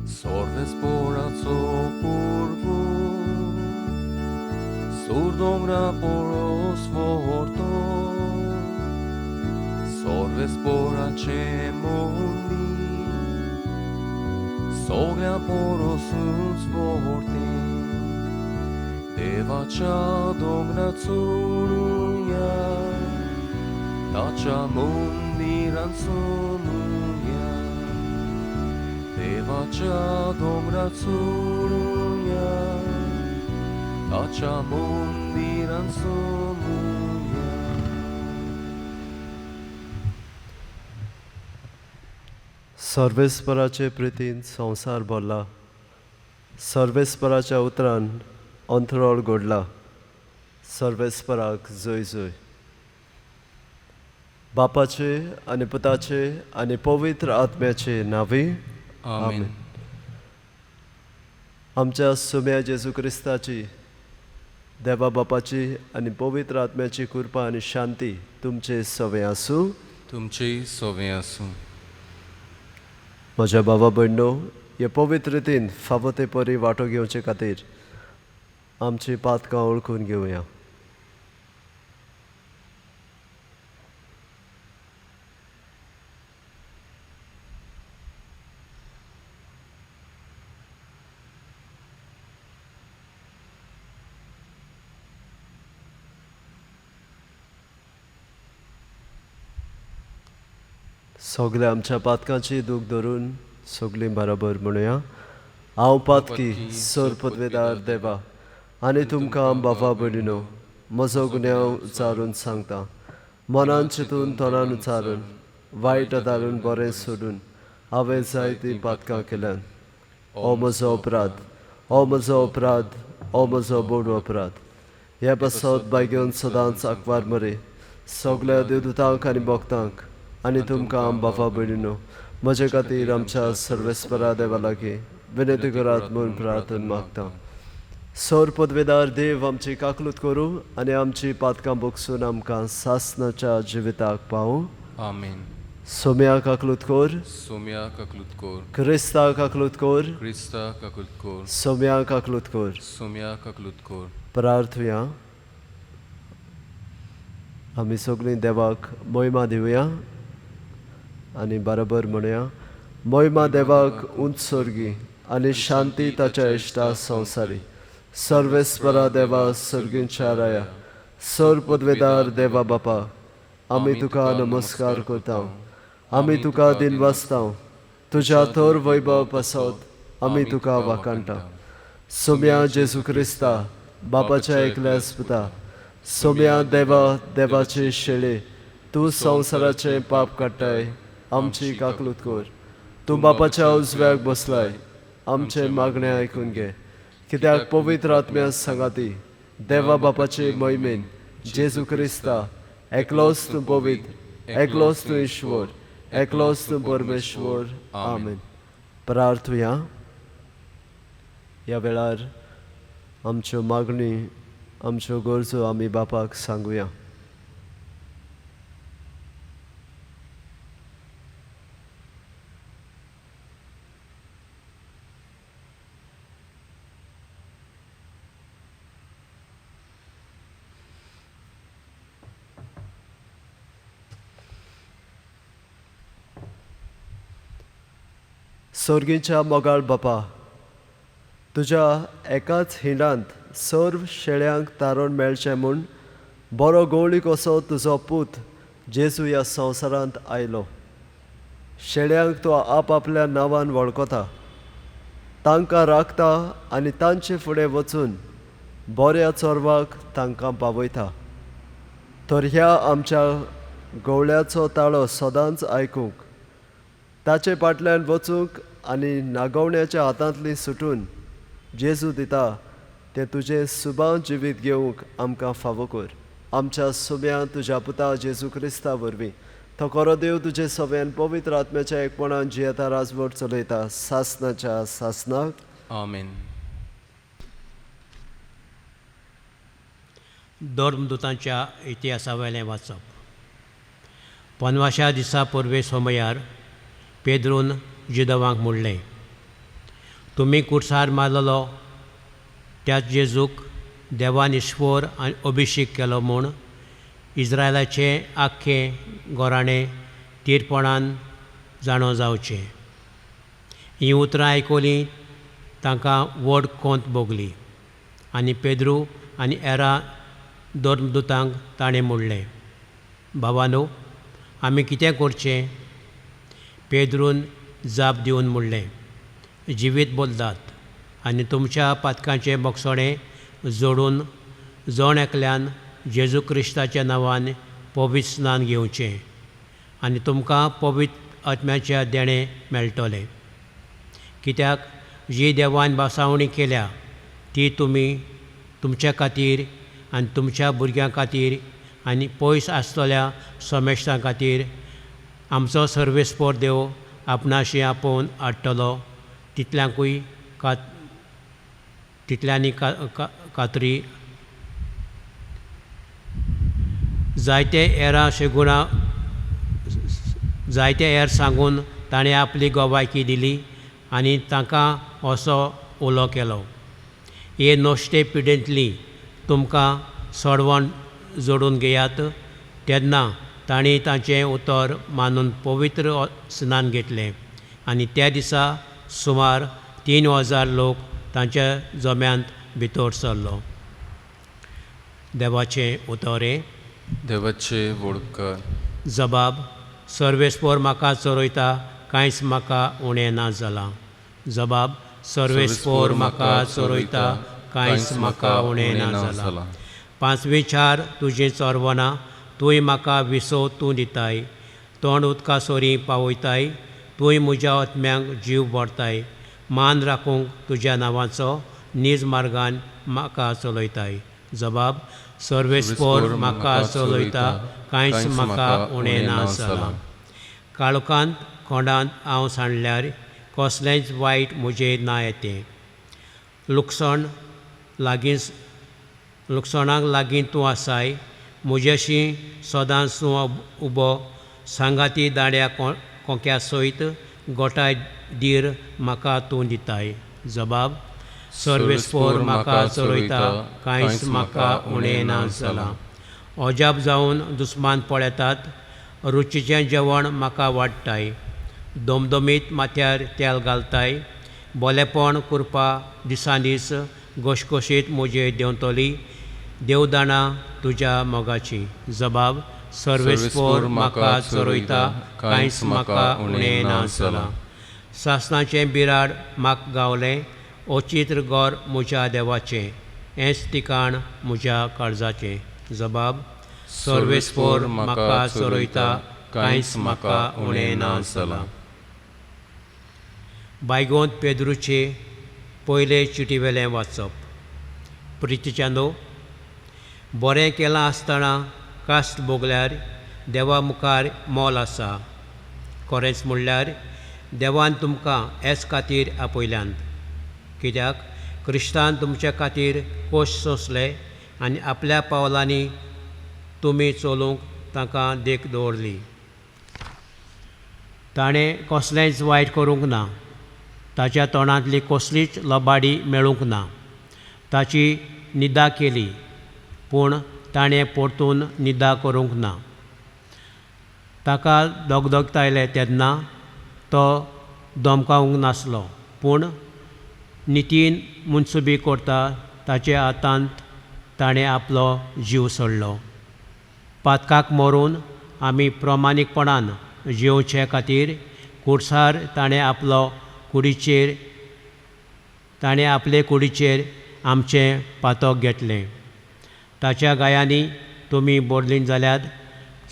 Sorvesporazzo purvu, surdongra poros vorto, sorvesporace mundi, soglia poros uns vorti, devacha dongra tsuruya, tacha mundi ransumuya, devacha dongra tsuruya, tacha mundi ransumuya. सर्वेस्पराचे प्रितीन संवसार भरला, सर्वेस्पराच्या उतरान अंतराळ घडला, सर्वेस्पराक जय जय. बापाचे आनी पुताचे आनी पवित्र आत्म्याचे नावे आमेन. आमच्या सुम्या जेजू क्रिस्ताची, देवा बापाची आनी पवित्र आत्म्याची कृपा आनी शांती तुमचे सवे आसूं. तुमचे सोवे आसूं. म्हज्या भावा भयणो, हे पवित्र रितीन फावो ते परी वांटो घेवचे खातीर आमची पातकां ओळखून घेवया. सगल्या आमच्या पातकांची दूख धरून सगलीं बरोबर म्हणुया. हांव पातकी सोर पदवेदार देवा आनी तुमकां बाबा भयणीनो, म्हजो गुन्यांव उचारून सांगता. मनान चिंतून तोंडान उचारून वायट आदारून बरें सोडून हांवें जायतीं पातकां केल्यान. हो म्हजो अपराध, हो म्हजो अपराध, हो म्हजो बोड अपराध. हे बसत बायगेवन सदांच आंकवार मरे सगल्या देवदूतांक आनी भक्तांक आनी तुमकां बाबा भयणीनो, म्हजे खातीर आमच्या सर्वेस्परा देवा लागीं विनंती करात म्हूण प्रार्थना मागता. सोर पदवेदार देव, आमची काकलूत करूं आनी आमची पातकां बोगसून आमकां सासणाच्या जिविताक पावूं. आमेन. सोम्या काकलूत कोर, सोम्या ककलुतकोर, क्रिस्ता काकलूत कोर, क्रिस्ता ककलुतकोर, सोम्या काकलूत कोर. सोम्या ककलुतकोर. प्रार्थुया. आमी सगळीं देवाक महिमा दिवया आनी बरोबर म्हणुया. महिमा देवाक उंच सर्गी आनी शांती ताच्या इश्टा संवसारी. सर्वेस्परा देवा सर्गींच्या राया, सर पदवेदार देवा बापा, आमी तुका नमस्कार करता. आमी तुका दिनवासता. तुज्या थोर वैभव पासत आमी तुका वाखाणटा. सोम्या जेजू क्रिस्ता, बापाच्या एकल्याच पुता, सोम्या देवा, देवाचे शेळे, तूं संवसाराचें पाप काडटाय, आमची काकलूत कोर. तूं बापाच्या उजव्याक बसलाय, आमचे मागणें आयकून घे. कित्याक पवित्र आत्म्या सांगाती देवा बापाचे महिमेन जेजू क्रिस्ता, एकलोच तूं पवित्र, एकलोच तूं ईश्वर, एकलोच तूं परमेश्वर. आमेन. प्रार्थुया. ह्या वेळार आमच्यो मागणी, आमच्यो गरजो आमी बापाक सांगुया. सर्गीच्या मोगाळ बापा, तुज्या एकाच हिंडांत सर्व शेळ्यांक तारण मेळचें म्हूण बरो गवळीक असो तुजो पूत जेजू ह्या संवसारांत आयलो. शेळ्यांक तूं आपआपल्या नांवान वळखता, तांकां राखता आनी तांचे फुडें वचून बऱ्या चोरवाक तांकां पावयता. तर ह्या आमच्या गवळ्याचो ताळो सदांच आयकूंक, ताचे फाटल्यान वचूंक आनी नागवण्याच्या हातांतली सुटून जेजू दिता तें तुजें सुबां जिवीत घेवंक आमकां फावो कर. आमच्या सुम्या तुज्या पुता जेजू क्रिस्ता वरवीं तो खरो देव तुजे सव्यान पवित्र आत्म्याच्या एकपणान जियेता राजवट चलयता सासणाच्या सासनाक. आमेन. धर्मदुतांच्या इतिहासा वयलें वाचप. 50 दिसा परवे सोमयार पेद्रोन जिदवांक म्हणलें, तुमी कुर्सार मारलेलो त्याच जेजूक देवान ईश्वर आनी अभिशेक केलो म्हूण इस्रायलाचे आख्खे घोराणे तीरपणान जाणो जावचें. हीं उतरां आयकलीं तांकां व्हड खोंत भोगली आनी पेद्रू आनी हेरां धर्मदुतांक ताणें म्हणलें, भावानो, आमी कितें करचें? पेद्रून जाप दिवन म्हणलें, जिवीत बोल्दात आनी तुमच्या पातकांचें बोगसोणें जोडून जण एकल्यान जेजू क्रिस्ताच्या नांवान पवित्र स्नान घेवचें आनी तुमकां पवित्र आत्म्याचें देणें मेळटलें. कित्याक जी देवान बासावणी केल्या ती तुमी तुमच्या खातीर आनी तुमच्या भुरग्यां खातीर आनी पयस आसतल्या सोमेश्टां खातीर आमचो सर्वेस्पोर देव आपणाशी आपोवन हाडटलो तितल्यांनी खात्री. जायते हेर सांगून ताणें आपली गोवायकी दिली आनी तांकां असो उलो केलो, हे नोश्ते पिडेंतलीं तुमकां सोडवण जोडून घेयात. तेन्ना तांणी तांचें उतर मानून पवित्र स्नान घेतलें आनी त्या दिसा सुमार 3000 लोक तांच्या जोम्यांत भितर सरलो. देवाचें उतोरें. देवाचे वळखकार. जबाब. सर्वेस्पोर म्हाका चोरयता, कांयच म्हाका उणें ना जालां. जबाब. सर्वेस्पोर म्हाका चोरयता, कांयच म्हाका उणें ना जालां. पांचवी चार तुजीं चोरवनां, तुंय म्हाका विसो तूं दिताय, तोंड उदका सोरी पावयताय, तुंय म्हज्या आत्म्यांक जीव भरताय, मान राखूंक तुज्या नांवाचो नीज मार्गान म्हाका चलयताय. जबाब. सर्वेस्पोर म्हाका चलयता, कांयच म्हाका उणें ना जालां. काळोखांत खोंडांत हांव सांडल्यार कसलेंच वायट म्हजेर ना येतें. लुकसाणाक लागीं तूं आसाय, म्हज्याशी सदांच तूं उबो, सांगाती दांड्या कोंक्या सयत गोठाय धीर म्हाका तूं दिताय. जबाब. सर्वेस्पोर म्हाका चलयता, कांयच म्हाका उणें ना जालां. अजाप जावन दुस्मान पळयतात, रुचीचें जेवण म्हाका वाडटाय, दोमदोमीत माथ्यार तेल घालताय, बोलेपण करपा दिसान दीस घोशघोशीत म्हजेर देंवतली, देवदाणां तुज्या मोगाची. जबाब. सर्वेस्पोर म्हाका चोरयता, कांयच म्हाका उणें ना जालां. सासणाचें बिराड म्हाका गावलें, ओचित्र गोर म्हज्या देवाचें, हेंच ठिकाण म्हज्या काळजाचें. जबाब. सर्वेस्पोर म्हाका चोरयता, कांयच म्हाका उणें ना जालां. बायगोंत पेद्रूचे पयले चिटीवेलें वाचप. प्रितीच्यांनो, बरें केलां आसतना कास्ट भोगल्यार देवा मुखार मोल आसा. खरेंच म्हणल्यार देवान तुमकां हेच खातीर आपयल्यात, कित्याक क्रिस्तान तुमच्या खातीर कोश्ट सोंसले आनी आपल्या पावलांनी तुमी चलूंक ताका देख दवरली. ताणें कसलेंच वायट करूंक ना, ताच्या तोंडांतली कसलीच लबाडी मेळूंक ना. ताची निदा केली, पूण ताणें परतून निदा करूंक ना. ताका दोगदोगतायलें तेन्ना तो धमकावंक नासलो, पूण नितीन मुनसुबी करता ताच्या हातांत ताणें आपलो जीव सोडलो. पातकाक मरून आमी प्रमाणीकपणान जिवचे खातीर कुडसार ताणें आपले कुडीचेर आमचें पातक घेतलें. ताच्या गायांनी तुमी बोरलीं जाल्यात,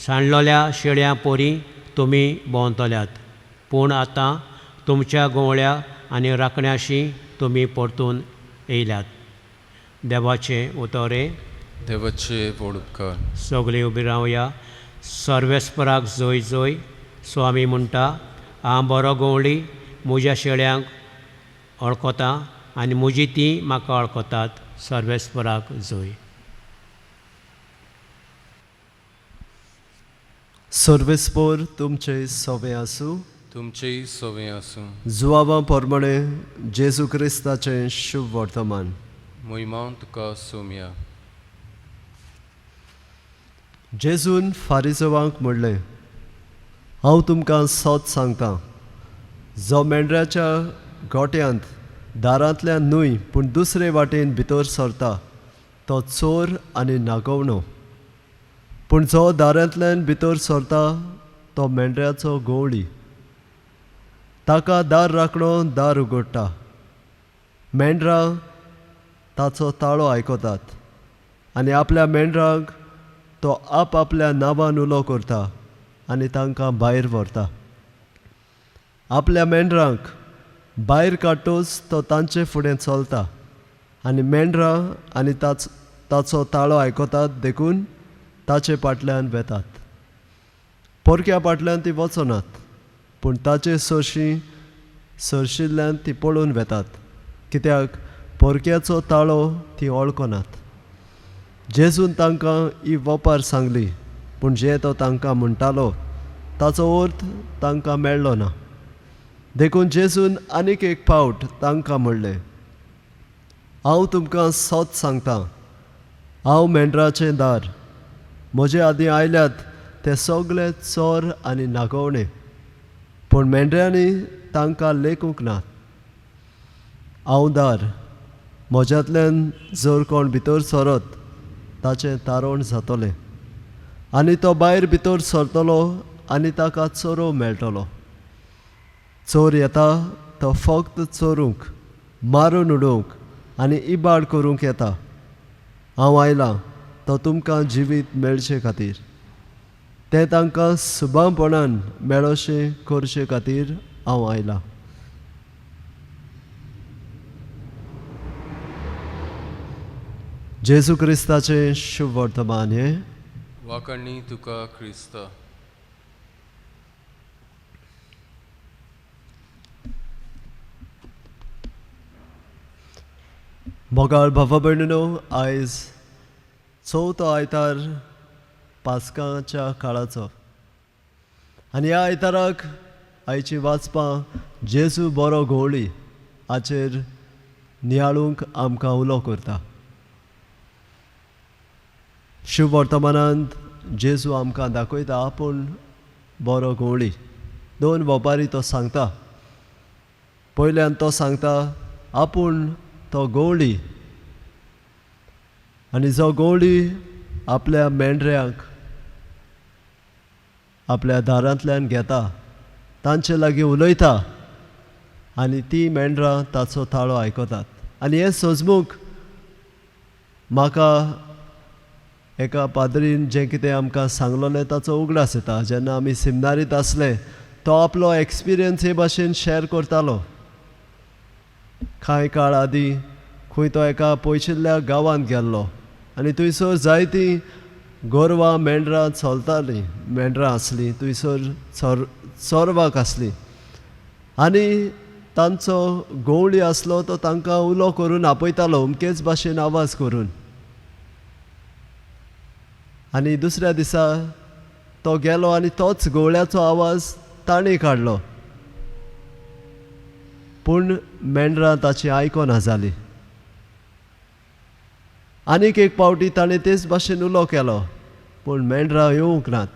सांडलोल्या शेळ्यां पोरी तुमी भोंवतल्यात, पूण आतां तुमच्या गोवळ्या आनी राखण्याशी तुमी परतून येयल्यात. देवाचें उतोरें. देवाचे वळखकार. सगळीं उबी रावया. सर्वेस्पराक जय जय. स्वामी म्हणटा, हांव बरो गोवळी, म्हज्या शेळ्यांक वळखता आनी म्हजी तीं म्हाका वळखतात. सर्वेस्पराक जय. सर्वेस्पोर तुमचे सोबे आसूं. तुमचेय सवे आसूं जुवावा पोरमणे जेजू क्रिस्ताचें शुभ वर्तमान. मोहिमा तुका सोम्या. जेजून फारिसवांक म्हणलें, हांव तुमकां सत सांगतां, जो मेंढऱ्याच्या गोट्यांत दारांतल्यान न्हय पूण दुसरे वाटेन भितर सरता तो चोर आनी नागवणो. पूण जो दारांतल्यान भितर सरता तो मेंढऱ्याचो गोवळी. ताका दार राखणो दार उगडटा. मेंढरां ताचो ताळो आयकतात आनी आपल्या मेंढरांक तो आपल्या नांवान उलो करता आनी तांकां भायर व्हरता. आपल्या मेंढरांक भायर काडटूच तो तांचे फुडें चलता आनी मेंढरां आनी ताचो ताळो आयकतात देखून ताचे फाटल्यान वेतात. पोरक्या फाटल्यान ती वचनात पूण ताचे सरशिल्ल्यान ती पळून वेतात, कित्याक पोरक्याचो ताळो ती वळखनात. जेजून तांकां ही वपार सांगली, पूण जे तो तांकां म्हणटालो ताचो अर्थ तांकां मेळ्ळो ना. देखून जेजून आनीक एक फावट तांकां म्हणलें, हांव तुमकां सत सांगतां, हांव मेंढराचें दार. म्हजे आदीं आयल्यात ते सगळे चोर आनी नागवणे, पूण मेंढऱ्यांनी तांकां लेखूंक नात. हांव दार. म्हज्यांतल्यान जर कोण भितर सरत ताचें तारण जातलें आनी तो भायर भितर सरतलो आनी ताका चोरो मेळटलो. चोर येता तो फक्त चोरूंक, मारून उडोवंक आनी इबाड करूंक येता. हांव आयलां तो तुमकां जिवीत मेळचे खातीर, तें तांकां सुभावपणान मेळोशें करचे खातीर हांव आयलां. जेजू क्रिस्ताचें शुभ वर्तमान हें. वाकणी तुका क्रिस्ता. मोगाळ भावा भयणीनो, आयज चवथो आयतार पास्काच्या काळाचो आनी ह्या आयताराक आयची वाचपां जेजू बरो घोवळी हाचेर नियाळूंक आमकां उलो करता. शुभ वर्तमानांत जेजू आमकां दाखयता आपूण बरो घोवळी. दोन वपारी तो सांगता. पयल्यान तो सांगता आपूण तो गोवळी आनी जो गोवळी आपल्या मेंढऱ्यांक आपल्या दारांतल्यान घेता, तांचे लागीं उलयता आनी ती मेंढरां ताचो ताळो आयकतात. आनी हें सजमूक म्हाका एका पाद्रीन जें कितें आमकां सांगलोलें ताचो उगडास येता. जेन्ना आमी सिमनारीत आसले तो आपलो एक्सपिरियन्स हे भाशेन शॅर करतालो. कांय काळ आदीं खंय तो एका पयशिल्ल्या गांवांत गेल्लो आनी थंयसर जायतीं गोरवां मेंढरां चलतालीं, मेंढरां आसलीं थंयसर चोरवाक आसलीं आनी तांचो गोवळी आसलो तो तांकां उलो करून आपयतालो अमकेच भाशेन आवाज करून. आनी दुसऱ्या दिसा तो गेलो आनी तोच गोवळ्याचो आवाज ताणें काडलो, पूण मेंढरां ताची आयकोना जालीं. आनीक एक फावटी ताणें तेच भाशेन उलो केलो, पूण मेंढरां येवंक नात.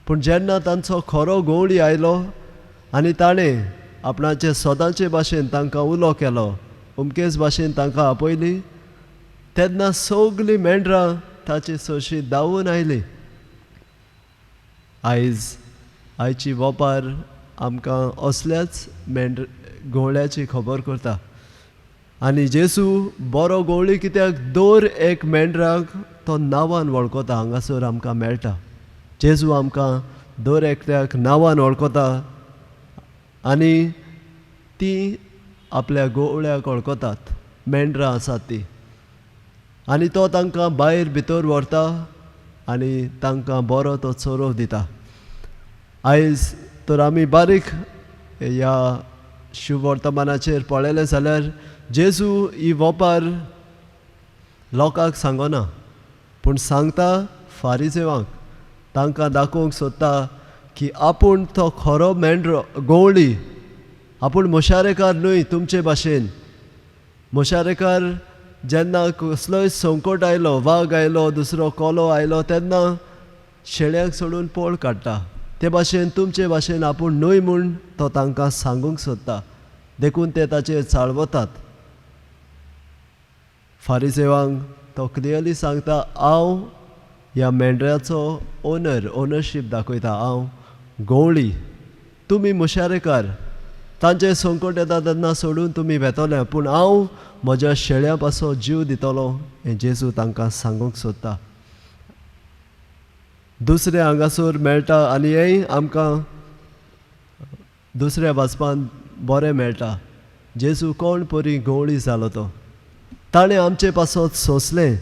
पूण जेन्ना तांचो खरो गोवळी आयलो आनी ताणें आपणाचे सदांचे भाशेन तांकां उलो केलो, अमकेच भाशेन तांकां आपयलीं, तेन्ना सगलीं मेंढरां ताचे सोशी धांवून आयलीं. आयची वपार आमकां असल्याच गोवळ्याची खबर करता. आनी जेजू बरो गोवळी कित्याक दर एक मेंढराक तो नांवान वळखता हांगासर आमकां मेळटा. जेजू आमकां दर एकट्याक नांवान वळखता आनी ती आपल्या गोवळ्याक वळखतात, मेंढरां आसात तीं. आनी तो तांकां भायर भितर व्हरता आनी तांकां बरो तो चोरो दिता. आयज तर आमी बारीक ह्या शुभ वर्तमानाचेर पळयलें जाल्यार जेजू ही वपार लोकांक सांगना, पूण सांगता फारिसेवांक. तांकां दाखोवंक सोदता की आपूण तो खरो मेंढरो गवळी आपूण मुशारेकार न्हय तुमचे भाशेन. मुशारेकार जेन्ना कसलोय संकट आयलो, वाग आयलो, दुसरो कोलो आयलो तेन्ना शेळ्यांक सोडून पळ काडटा. ते भाशेन तुमचे भाशेन आपूण न्हय म्हूण तो तांकां सांगूंक सोदता. देखून ते ताचेर चाळवतात. फारिसेवांक तो क्लियरली सांगता, हांव ह्या मेंढऱ्याचो ओनरशीप दाखयता. हांव गवळी, तुमी मुशारेकार. तांचे संकट येता तेन्ना सोडून तुमी वेतले, पूण हांव म्हज्या शेळ्यां पासो जीव दितलो हें जेजू तांकां सांगूंक सोदता. दुसरे हांगासर मेळटा आनी हेंय आमकां दुसऱ्या वाचपान बरें मेळटा. जेजू कोण परी गवळी जालो तो. ताणें आमचे पासत सोंसलें.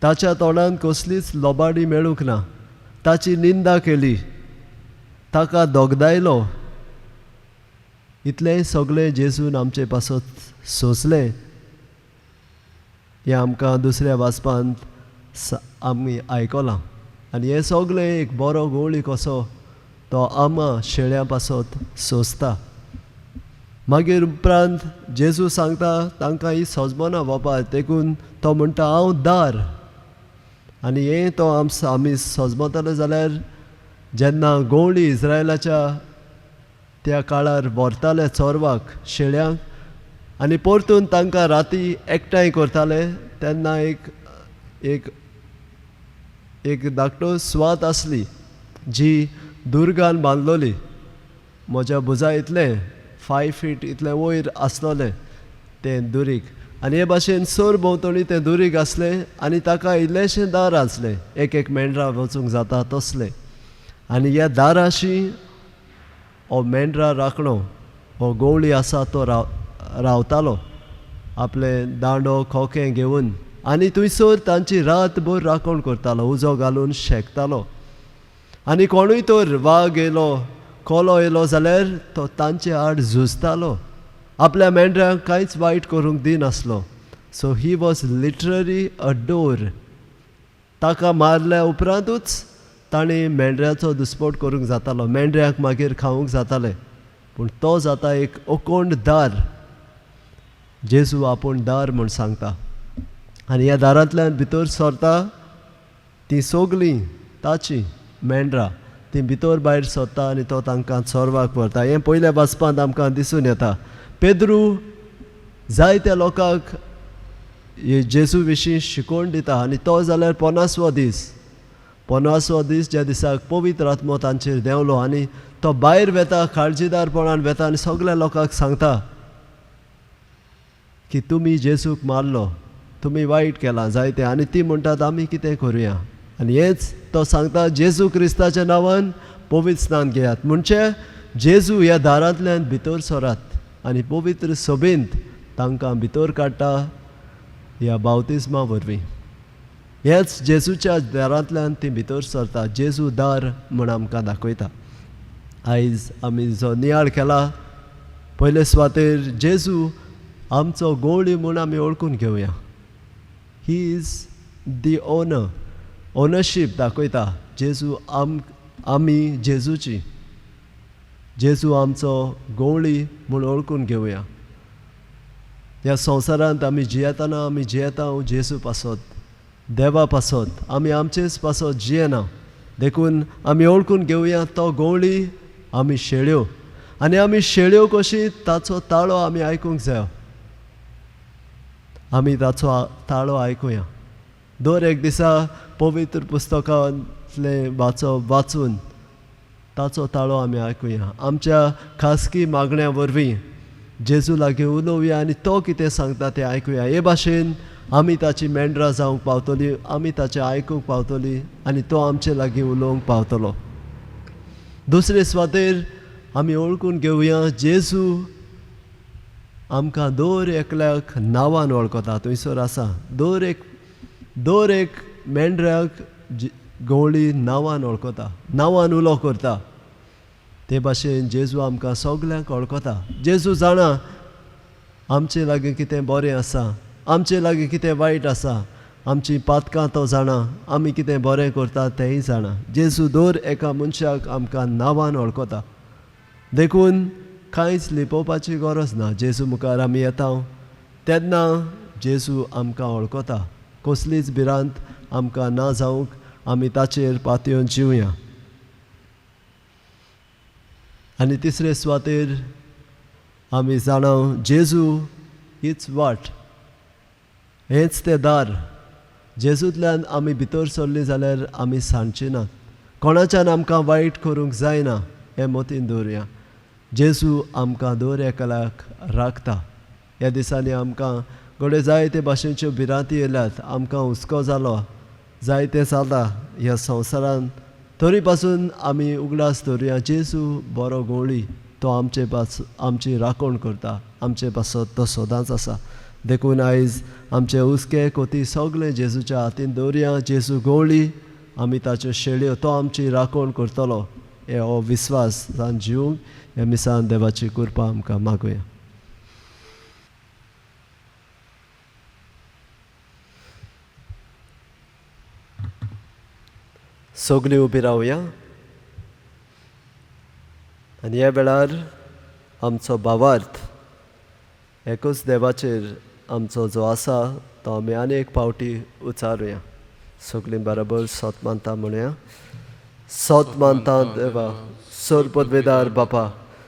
ताच्या तोंडान कसलीच लोबाडी मेळूंक ना. ताची निंदा केली, ताका दोगदायलो. इतलें सगळें जेजून आमचे पासत सोंसलें हें आमकां दुसऱ्या वाचपान आमी आयकलां. आनी हें सगळें एक बरो गवळी कसो तो आम्हा शेळ्यां पासत सोंसता. मागीर उपरांत जेजू सांगता तांकां ही सजमनां वोपार. देखून तो म्हणटा, हांव दार. आनी हें तो आमी सजमतले जाल्यार जेन्ना गवळी इस्रायलाच्या त्या काळार व्हरताले चोरवाक शेळ्यांक आनी परतून तांकां राती एकठांय करताले तेन्ना एक धाकटो स्वात आसली जी दुर्गान बांदलोली. म्हज्या भुजा इतलें 5 फीट इतलें वयर आसलोलें तें दुरीग. आनी हे भाशेन सर भोंवतणी तें दुरीग आसलें आनी ताका इल्लेशें दार आसलें. एक मेंढरा वचूंक जाता तसलें. आनी ह्या दाराशी हो मेंढरा राखणो हो गवळी आसा तो रावतालो आपले दांडो खोकें घेवन. आनी थंयसर तांची रातभर राखण करतालो, उजो घालून शेकतालो. आनी कोणूय तर वाग येयलो, कोलो येयलो जाल्यार तो तांचे आड झुजतालो. आपल्या मेंढऱ्यांक कांयच वायट करूंक दिनासलो. So he was literally a door. ताका मारल्या उपरांतूच ताणें मेंढऱ्याचो दुस्पोट करूंक जातालो. मेंढऱ्यांक मागीर खावूंक जातालें. पूण तो जाता एक ओकोंड दार. जेजू आपूण दार म्हूण सांगता. आनी ह्या दारांतल्यान भितर सरता तीं सगलीं ताची मेंढरां तीं भितर भायर सरता आनी तो तांकां चोरवाक व्हरता. हें पयल्या वाचपांत आमकां दिसून येता. पेद्रू जायत्या लोकांक जेजू विशीं शिकोवन दिता आनी तो जाल्यार 50वो दीस ज्या दिसाक पवित्र आत्मो तांचेर देंवलो आनी तो भायर वेता, काळजीदारपणान वेता आनी सगळ्या लोकांक सांगता की तुमी जेजूक मारलो, तुमी वायट केलां जायतें. आनी ती म्हणटात आमी कितें करुया. आनी हेंच तो सांगता, जेजू क्रिस्ताच्या नांवान पवित्र स्नान घेयात. म्हणजे जेजू ह्या दारांतल्यान भितर सरात आनी पवित्र सभेंत तांकां भितर काडटा ह्या बावतिस्मा वरवीं. हेच जेजूच्या दारांतल्यान ती भितर सरता. जेजू दार म्हूण आमकां दाखयता. आयज आमी जो नियाळ केला पयले सुवातेर जेजू आमचो गवळी म्हूण आमी ओळखून घेवया. ही इज दी ओनरशीप दाखयता. जेजू आमी जेजूची. जेजू आमचो गवळी म्हूण ओळखून घेवया. ह्या संवसारांत आमी जियेतना आमी जियेता जेजू पासत, देवा पासत. आमी आमचेच पासत जियेना. देखून आमी ओळखून घेवया तो गवळी आमी शेळ्यो. आनी आमी शेळ्यो कशी ताचो ताळो आमी आयकूंक जायो. आमी ताचो ताळो आयकुया. दर एक दिसा पवित्र पुस्तकांतले वाचून ताचो ताळो आमी आयकुया. आमच्या खासगी मागण्या वरवीं जेजू लागीं उलोवया आनी तो कितें सांगता तें आयकुया. हे भाशेन आमी ताची मेंढरां जावंक पावतलीं, आमी ताचें आयकूंक पावतलीं आनी तो आमचे लागीं उलोवंक पावतलो. दुसरे सुवातेर आमी ओळखून घेवया जेजू आमकां दर एकल्याक नांवान वळखता. थंयसर आसा दर एक मेंढऱ्याक गवळी नांवान वळखता, नांवान उलो करता. ते भाशेन जेजू आमकां सगल्यांक वळखता. जेजू जाणा आमचे लागीं कितें बरें आसा, आमचे लागीं कितें वायट आसा. आमची पातकां तो जाणा, आमी कितें बरें करता तेंय जाणा. जेजू दर एका मनशाक आमकां नांवान वळखता. देखून कांयच लिपोवपाची गरज ना. जेजू मुखार आमी येता तेन्ना जेजू आमकां वळखता. कसलीच भिरांत आमकां ना जावंक आमी ताचेर पातयेवन जिवया. आनी तिसरे सुवातेर आमी जाणा जेजू हीच वाट, हेंच तें दार. जेजूंतल्यान आमी भितर सरलीं जाल्यार आमी सांडची नात. कोणाच्यान आमकां वायट करूंक जायना हें मतीन दवरया. जेजू आमकां दर एकल्याक राखता. ह्या दिसांनी आमकां घडये जायते भाशेच्यो भिरांती येयल्यात. आमकां हुस्को जालो, जायतें जाता ह्या संवसारान. तरी पासून आमी उगडास दवरया. जेजू बरो गवळी, तो आमची राखण करता. आमचे पासत तो सदांच आसा. देखून आयज आमचे हुस्के कोती सगळे जेजूच्या हातीन दवरया. जेजू गवळी, आमी ताच्यो शेळयो, तो आमची राखण करतलो हो विस्वास जावन जिवंक ह्या मिसान देवाची कृपा आमकां मागुया. सगळीं उबी रावया. आनी ह्या वेळार आमचो भावार्थ एकूच देवाचेर आमचो जो आसा तो आमी आनी एक पावटी उचारुया. सगळीं बरोबर सोत मानता म्हणया. सोत मानता देवा, सर्पदवेदार बापा,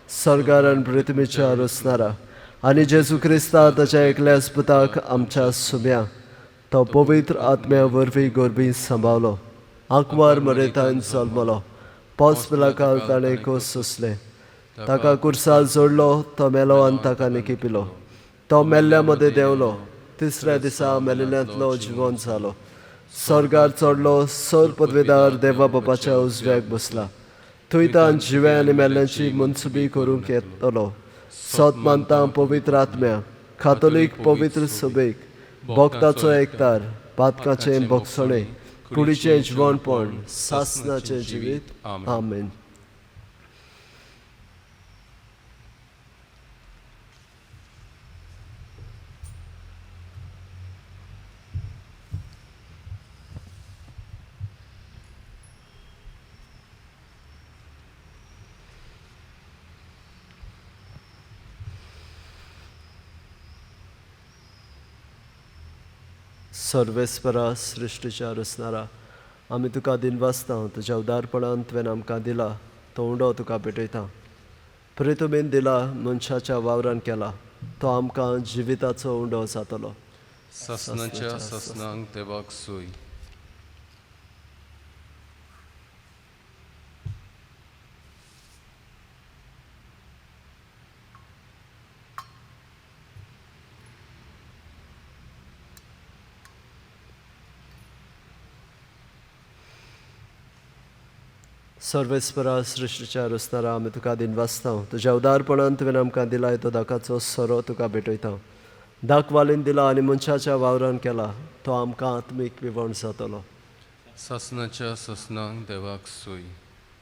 सर्गार आनी पृथ्वीच्या रचणारा, आनी जेजू क्रिस्ता ताच्या एकल्याच पुताक आमच्या सुम्या तो पवित्र आत्म्या वरवीं गोरबी सांबाळलो. आंकवार मरेतान जल्मलो, पोसपिलाकाल ताणें कोस सोंसले, ताका कुर्सार जोडलो, तो मेलो आनी ताका निकिपिलो. तो मेल्ल्या मदें देंवलो, तिसऱ्या दिसा मेलिल्ल्यांतलो जिवंत जालो. स्वर्गार चडलो, सर्पदवेदार देवा बापाच्या उजव्याक बसला. थंय तान जिवे आनी मेल्ल्यांची मनसुबी करूंक येतलो. सोत मानता पवित्र आत्म्या, कातोलीक पवित्र सभेक, भक्ताचो एकतार, पातकाचें भोगसणें, कुडीचें जिवणपण, सासणाचें जिवीत. आमेन. सर्वेस्परा सृश्टीच्या रचणारा, आमी तुका दिनवासता. तुज्या उदारपणान तुवें आमकां दिला तो उंडो तुका भेटयता. प्रितुमेन दिला, मनशाच्या वावरान केला, तो आमकां जिविताचो उंडो जातलो. ससनाच्या ससनांक देवाक सोय. सर्वेस्परा सृश्टीच्या रचणारा, आमी तुका दिनवासता. तुज्या उदारपणान तुवें आमकां दिला तो दाकाचो सोरो तुका भेटयता. दाक वालीन दिला आनी मनशाच्या वावरान केला, तो आमकां आत्मीक विवण जातलो. ससनाच्या ससनांक देवाक सोय.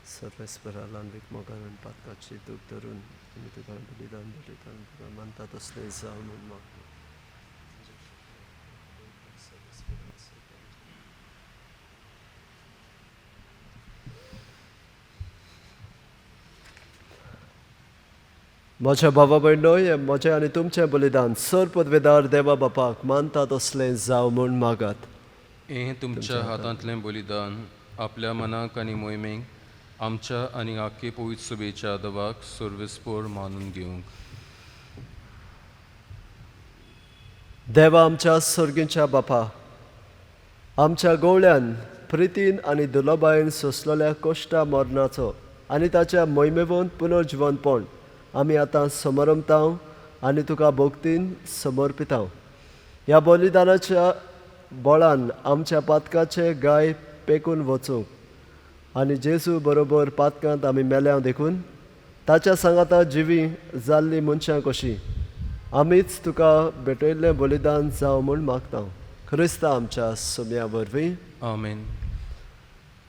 सर्वेस्परा ल्हानवीक मोगान आनी पातकाची दूख धरून आमी तुका बलिदान भेटयता. तुका मानता तसलें जावं म्हूण मागता. म्हज्या भावा भयणो, हें म्हजें आनी तुमचें बलिदान सर्पदवेदार देवा बापाक मानता तसलें जावं म्हूण मागात. हें तुमच्या हातांतलें बलिदान आपल्या मनाक आनी मोहिमेक आमच्या आनी आख्खे पवित्र सभेच्या देवाक सर्वेस्पोर मानून घेवंक. देवा आमच्या सर्गीच्या बापा, आमच्या गवळ्यान प्रितीन आनी दुलाबायेन सोंसलेल्या कोश्टा मरणाचो आनी ताच्या मोहिमेवंत पुनर्जिवनपण आमी आतां समरमता आनी तुका भोगतीन समर्पिता. ह्या बलिदानाच्या बळान आमच्या पातकाचे गाय पेकून वचूंक आनी जेजू बरोबर पातकांत आमी मेल्या देखून ताच्या सांगाता जिवी जाल्ली मनशां कशीं आमीच तुका भेटयल्लें बलिदान जावं म्हूण मागता. क्रिस्ता आमच्या सुम्या वरवीं. आमेन.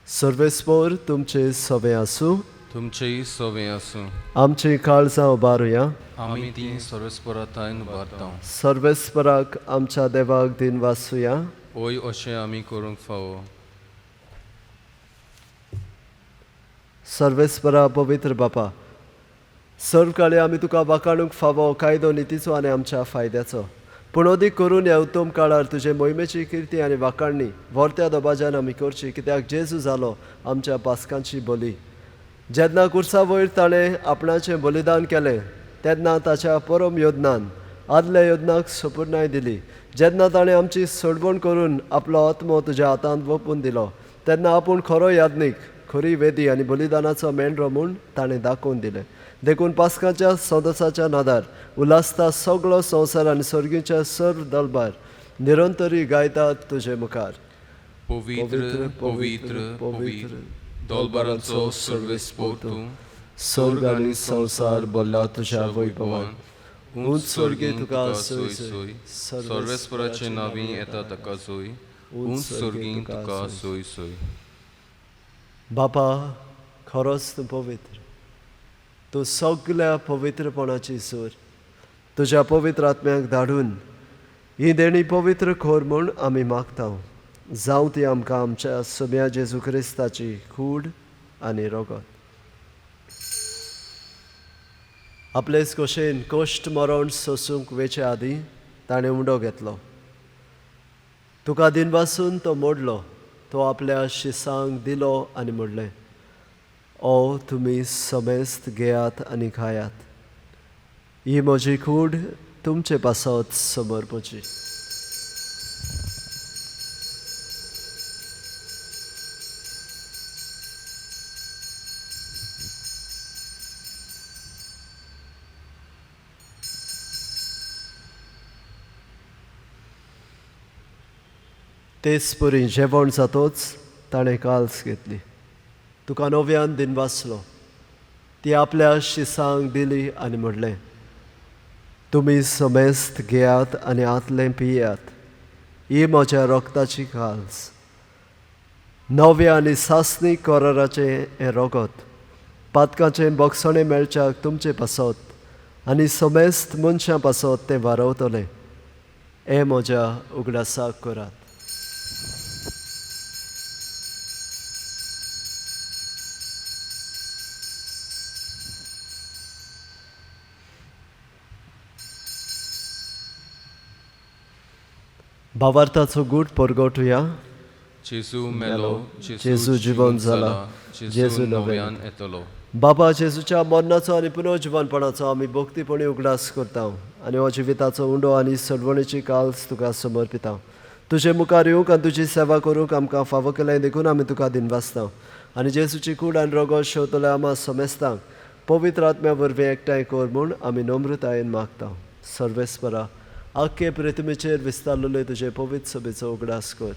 सर्वेस्पोर तुमचे सवे आसूं. तुमचेय सवें आसूं. आमची काळजां उबारुया. आमी ती सर्वेस्पोरातायन उबारता. सर्वेस्पराक आमच्या देवाक दिन वासुया. ओय अशें आमी करूंक फावो. सर्वेस्परा पवित्र बापा, सर्व काळी आमी तुका वाखाणूंक फावो कायदो नितीचो आनी आमच्या फायद्याचो. पूण अदीक करून ह्या उत्तम काळार तुजे मोहिमेची किर्ती आनी वाखाणणी व्हरत्या दबाज्यान आमी करची, कित्याक जेजू जालो आमच्या पासकांची बली. जेन्ना कुर्सा वयर ताणें आपणाचें बलिदान केलें तेन्ना ताच्या परम योजनान आदल्या योजनाक सपूर्णाय दिली. जेन्ना ताणें आमची सोडवण करून आपलो आत्मो तुज्या हातांत ओपून दिलो तेन्ना आपूण खरो यादनीक, खरी वेदी आनी बलिदानाचो मेंढरो म्हूण ताणें दाखोवन दिलें. देखून पासकाच्या सदसाच्या नादार उलासता सगळो संवसार आनी सर्गीच्या सर्व दलबार निरंतरी गायतात तुजे मुखार. पवित्र पवित्र पवित्र दोलबारांचो सर्वेस्पोर तूं, स्वर्ग आनी संवसार बोल्ला तुज्या वैभवान. उंच स्वर्गे तुका सोय सोय, सर्वेस्पराचे नावी येता ताका सोय, उंच स्वर्गीं तुका सोय सोय. बापा, खरोच तूं पवित्र, तूं सगळ्या पवित्रपणाची सूर. तुज्या पवित्र आत्म्याक धाडून ही देणी पवित्र खोर म्हूण आमी मागता. जावं ती आमकां आमच्या सोम्या जेजू क्रिस्ताची कूड आनी रगत. आपलेच कशेन कश्ट मरण सोसूंक वेचे आदीं ताणें उंडो घेतलो. तुका दिनवासून तो मोडलो. तो आपल्या शिसांक दिलो आनी म्हणलें, ओ तुमी समेस्त घेयात आनी खायात. ही म्हजी कूड तुमचे पासत समर्पची. तेच परी जेवण जातोच ताणें काल्स घेतली. तुका नव्यान दिनवासलो. ती आपल्या शिसांक दिली आनी म्हणलें, तुमी समेस्त घेयात आनी आतलें पियात. ही म्हज्या रोगताची काल्स. नव्या आनी सासणीक कराराचें हें रगत पातकाचें बोगसणें मेळच्याक तुमचे पासत आनी समेस्त मनशां पासत तें वारवतलें. हें म्हज्या उगडासाक करात. भावार्थाचो गूट परगटुया. जेजू मेलो, जेजू जिवंत जाला, जेजू नव्यान येतलो. बाबा, जेजूच्या मरणाचो आनी पुनर्जिवनपणाचो आमी भक्तीपणी उगडास करता आनी हो जिविताचो उंडो आनी सडवणेची काल्स तुका समर्पिता. तुजे मुखार येवंक आनी तुजी सेवा करूंक आमकां फावो केलें देखून आमी तुका दिनवासता. आनी जेजूची कूड आनी रगत शेवतले आमा समेस्तांक पवित्र आत्म्या वरवीं एकठांय कर म्हूण आमी नम्रतायेन मागता. सर्वेस्परा, आख्खे पृथ्वीचेर विस्तारलेले तुजे पवित्र सभेचो उगडास कर.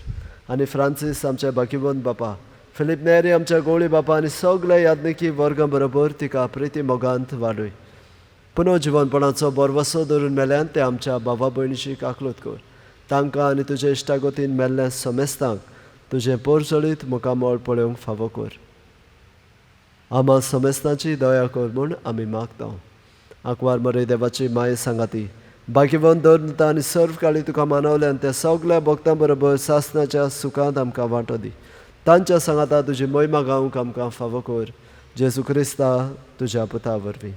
आनी फ्रांसीस आमच्या बाकीवंत बापा, फिलीप नेरी आमच्या गोळी बापा आनी सगळ्या यादनिकी वर्गां बरोबर तिका प्रिती मोगांत वाडय. पुनर्जिवनपणाचो बरवसो धरून मेल्यान ते आमच्या भावा भयणीची काकलूत कर. तांकां आनी तुजे इश्टागतीन मेल्ल्या समेस्तांक तुजें पोरचळीत मुखामोळ पळोवंक फावो कर. आमा समेस्तांची दया कर म्हूण आमी मागता. आंकवार मरे देवाची माय सांगाती बाकीवंत धरता आनी सर्व काळी तुका मानवल्यान त्या सगळ्या भक्तां बरोबर सासणाच्या सुखांत आमकां वांटो दी. तांच्या सांगाता तुजी मोहिमा गावंक आमकां फावो कर. जेजू क्रिस्ता तुज्या पुता वरवीं.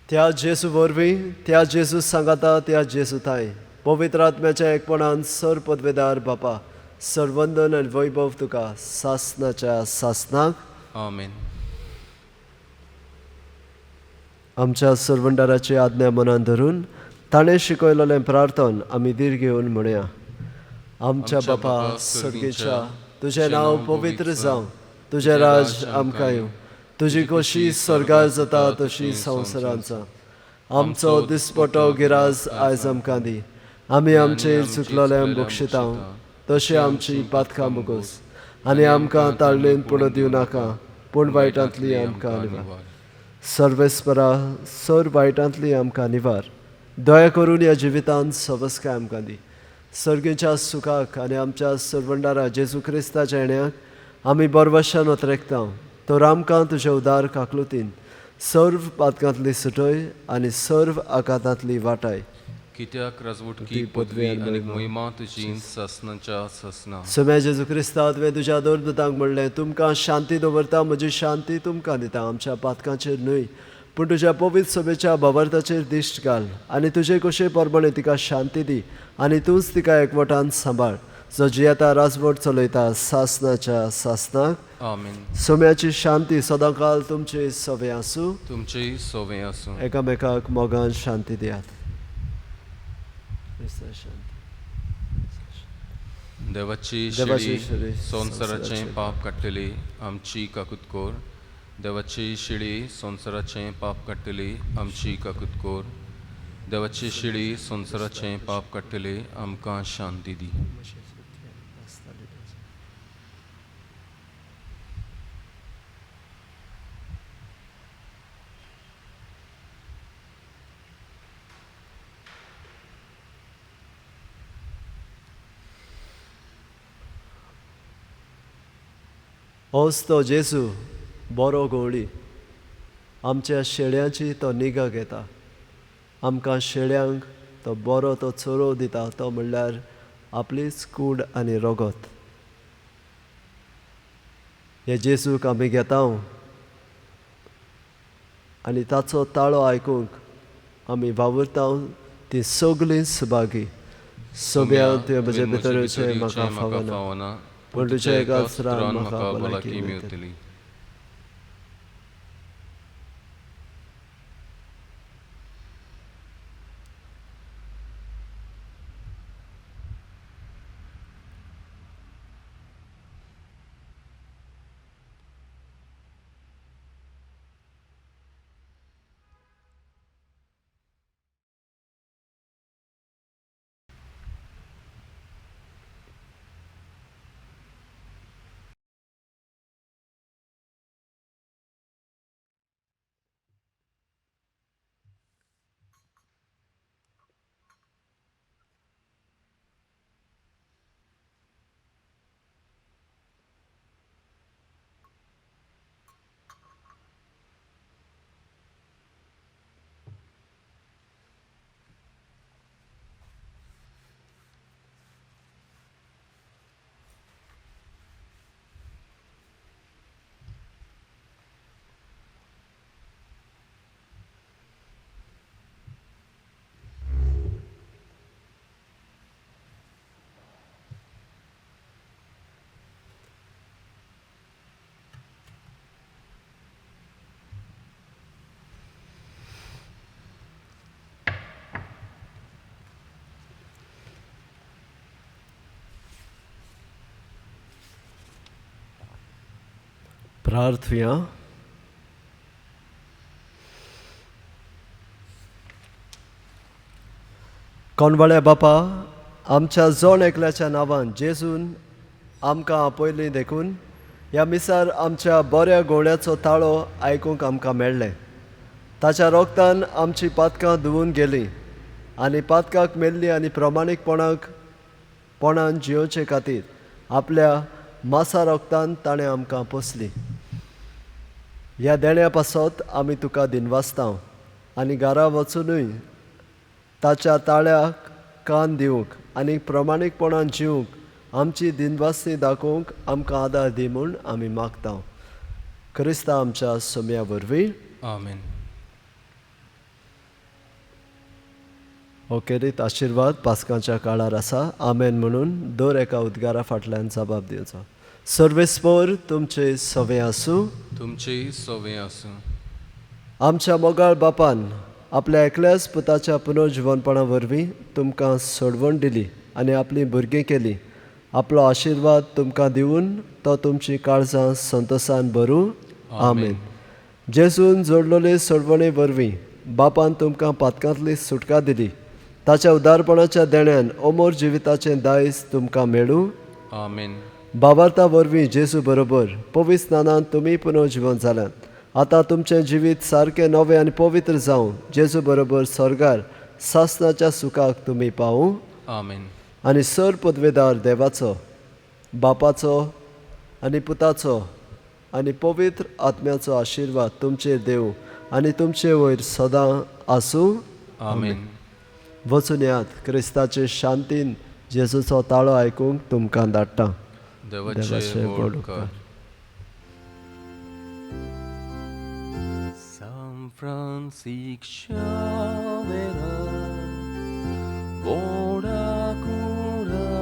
त्या जेजू वरवीं, त्या जेजू सांगाता, त्या जेजू ताय पवित्र आत्म्याच्या एकपणान सर पदवेदार बापा, सर्वंदन आनी वैभव तुका सासणाच्या सासणाक. आमेन. आमच्या सर्वंडाराची आज्ञा मनान धरून ताणें शिकयलेलें प्रार्थन आमी दीर घेवन म्हणया. आमच्या बापा सर्गेच्या, तुजें नांव पवित्र जावं, तुजें राज आमकां येवं, तुजी कशी स्वर्गार जाता तशी संवसारांत जावं. आमचो दिसपटो गिराज आयज आमकां दी. आमी आमचेर चुकलोल्यांक बक्षिता तशें आमची पातकां मुगोस. आनी आमकां ताळणेन पडूं दिवं नाका, पूण वायटांतली आमकां निवार. सर्वेस्परा, सर वायटांतली आमकां निवार. दया करून ह्या जिवितांत सवस्काय आमकां दी. सर्गेच्या सुखाक आनी आमच्या सर्वंडारा जेजू क्रिस्ताच्या येण्याक आमी बरवशान वतरेकता. तर आमकां तुजे उदार काकलुतीन सर्व पातकांतली सुटय आनी सर्व आकांतांतली वाटाय. कित्याक राजवटकी ती पदवी पदवी आनी आनी मोहिमा तुजी ससनाच्या ससना. सोम्या जेजू क्रिस्ता तुवें तुज्या दोरदूतांक म्हणलें तुमकां शांती दवरता म्हजी शांती तुमकां दिता. आमच्या पातकांचेर न्हय पूण तुज्या पवित्र सभेच्या भावार्थाचेर दिश्ट घाल आनी तुजे कशे परमणे तिका शांती दी आनी तूंच तिका एकवटान सांबाळ जो जियेता राजवट चलयता सासनाच्या सासनाक. आमेन. सोम्याची शांती सदांकाल तुमचे सवे आसूं. तुमचेय सोवे आसूं. एकामेकाक मोगान शांती दियात. देवाची देवाची शिडी शिडी संवसाराचें पाप काडटली आमची काकुतकोर. देवाची शिडी संवसाराचें पाप काडटली आमची काकुतकोर. देवाची शिडी संवसाराचें पाप काडटली आमकां शांती दी. होच तो जेजू बरो गवळी आमच्या शेळ्यांची तो निगा घेता. आमकां शेळ्यांक तो बरो तो चोरो दिता तो म्हणल्यार आपलीच कूड आनी रगत. हे जेजूक आमी घेता आनी ताचो ताळो आयकूंक आमी वावुरता ती सगळीं सुभागी. सोब्या तुवें म्हजे भितरचे म्हाका फावना पूण तुज्या एकाच रान म्हाका भलायकी मेळटली. प्रार्थुया. कोणवाळ्या बापा आमच्या जोण एकल्याच्या नांवान जेजून आमकां आपयली देखून ह्या मिसार आमच्या बऱ्या गोवण्याचो ताळो आयकूंक आमकां मेळ्ळें. ताच्या रोगतान आमची पातकां धुवून गेलीं आनी पातकाक मेल्लीं आनी प्रमाणीकपणान जियोचे खातीर आपल्या मासा रोगतान ताणें आमकां पोसली. ह्या देण्या पासत आमी तुका दिनवासता आनी घरा वचूनय ताच्या ताळ्याक कान दिवंक आनी प्रमाणीकपणान जिवंक आमची दिनवासती दाखोवंक आमकां आदार दी म्हूण आमी मागता. क्रिस्ता आमच्या सोम्या वरवीं. आमेन. हो खेरीत आशिर्वाद पासकांच्या काळार आसा. आमेन म्हणून दर एका उद्गारा फाटल्यान जबाब दिवचो. सर्वेस्पर तुमचे सवे आसूं. तुमचेय सोवे आसूं. आमच्या मोगाळ बापान आपल्या एकल्याच पुताच्या पुनर्जिवनपणा वरवीं तुमकां सोडवण दिली आनी आपली भुरगीं केली. आपलो आशिर्वाद तुमकां दिवन तो तुमची काळजां संतोशान भरूं. आमेन. जेजून जोडलोले सोडवणे वरवीं बापान तुमकां पातकांतली सुटका दिली. ताच्या उदारपणाच्या देण्यान अमोर जिविताचें दायज तुमकां मेळूं. आमेन. भावार्था वरवीं जेजू बरोबर पवित्र स्नानान तुमी पुनर्जिवन जाल्यात. आतां तुमचें जिवीत सारकें नवें आनी पवित्र जावं जेजू बरोबर स्वर्गार सासनाच्या सुखाक तुमी पावूं. आमेन. आनी सर पदवेदार देवाचो बापाचो आनी पुताचो आनी पवित्र आत्म्याचो आशिर्वाद तुमचेर देव आनी तुमचे वयर सदां आसूं. आमेन. वचून येयात क्रिस्ताचे शांतीन जेजूचो ताळो आयकूंक तुमकां धाडटा. देवाचे व्हड कर. San Francisco Xavier'a, Boda Cura,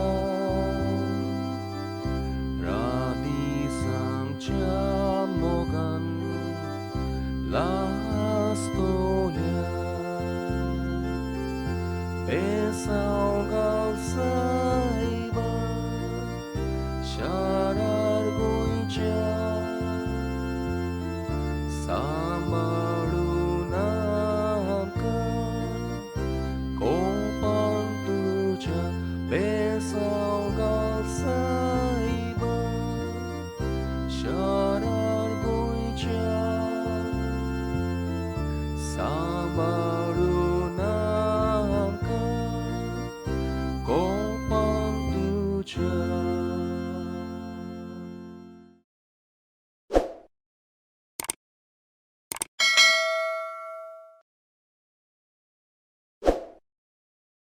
Radi Samcha Mogan, La Astoria, Pesau Galsaiba,